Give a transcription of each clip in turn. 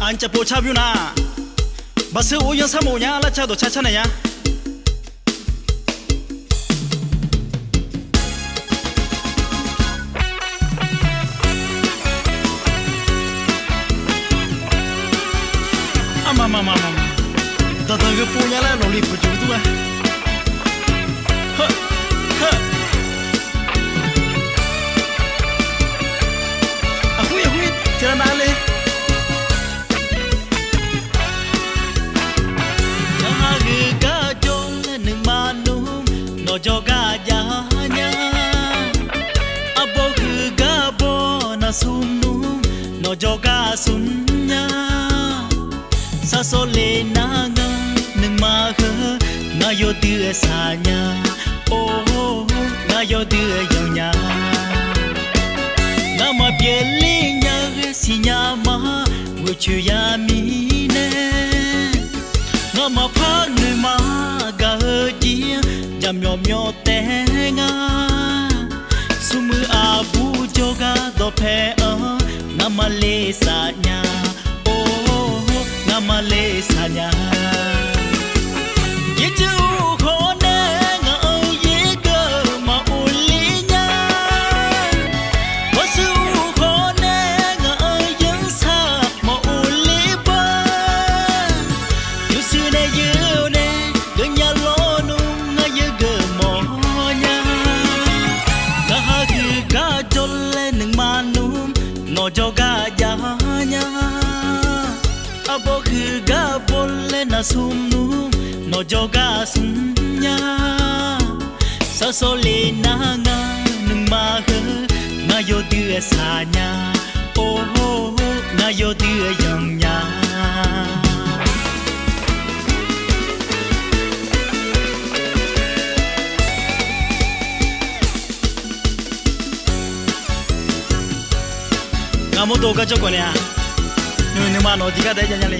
anh chập bộ cha biu na bà sư u yang sam nhá là cha đồ cha này nhá mama ta cái punya là nó lip baju tu ah aku jangan ale ga jong neng manum no joga jahanya abo ga bo na sumnum no joga sunya sa so le na nga neng ma khơ na yo tia sa nya oh na yo tia yo nya na ma pie li nya si nya ma wo chu ya mi ne na ma pha nu ma ga ji jam myo te nga su mu a bu jo ga do phe na ma le sa nya Malaysia ye chu kho ne nga ye ga ma ulinya wasu kho ne nga yin sa ma uliba yu su ne yu ne ga nya lo nu nga ye ga mo nya ga ha ga jol le ning manum no jo ga ya nya abo ga bolle na sumnu no joga sunya sa so le na nga nung ma he na yo dia sa nya oh na yo dia yang nya kamu to ga choko ne a nu ma no diga dai nya le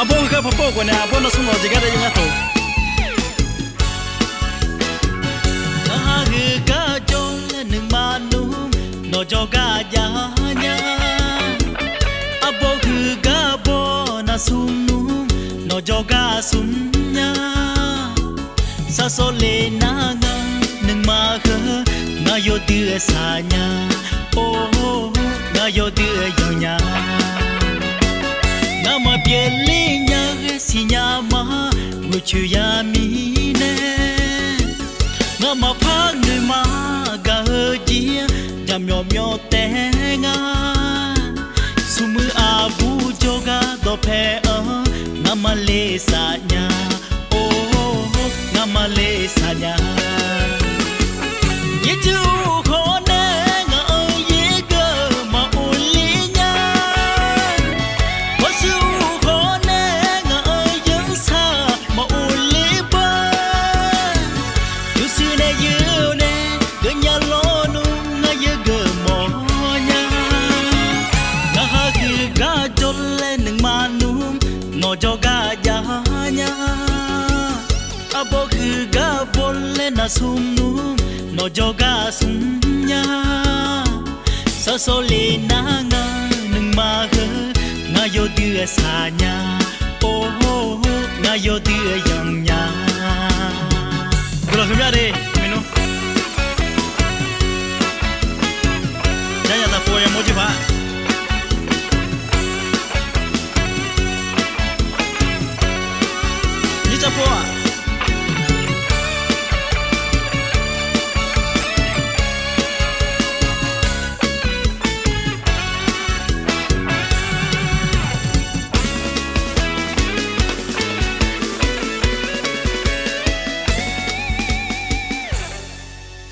abo ga popo ko ne abo no suno diga dai nya to na ga jong neng ma nu no joga ya nya abo ga bo na sunu no joga sunya sa so le na nga neng ma khơ na yo tia sa nya oh na yo tia yo nya na ma pie li nya si nya ma wo chu ya mi ne na ma pha nu ma ga ji jam myo te nga su mu a bu jo ga do phe na ma le sa nya Malaysia ye chu kho ne nga ye ga ma ulinya wasu kho ne nga yin sa ma uliba yu si ne yu ne ga nya lo nu nga ye ga mo nya na ha ga jol le ning ma nu no jo ga ya nya abo ga bolle na sumnu no joga sunya sa so le na nga nung ma he nga yo tia sa nya oh nga yo tia yang nya Kalau kami ada menu jangan tak puas yang moji pak ni tak puas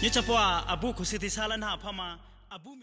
Ni capua abu kusiti salan ha pama abu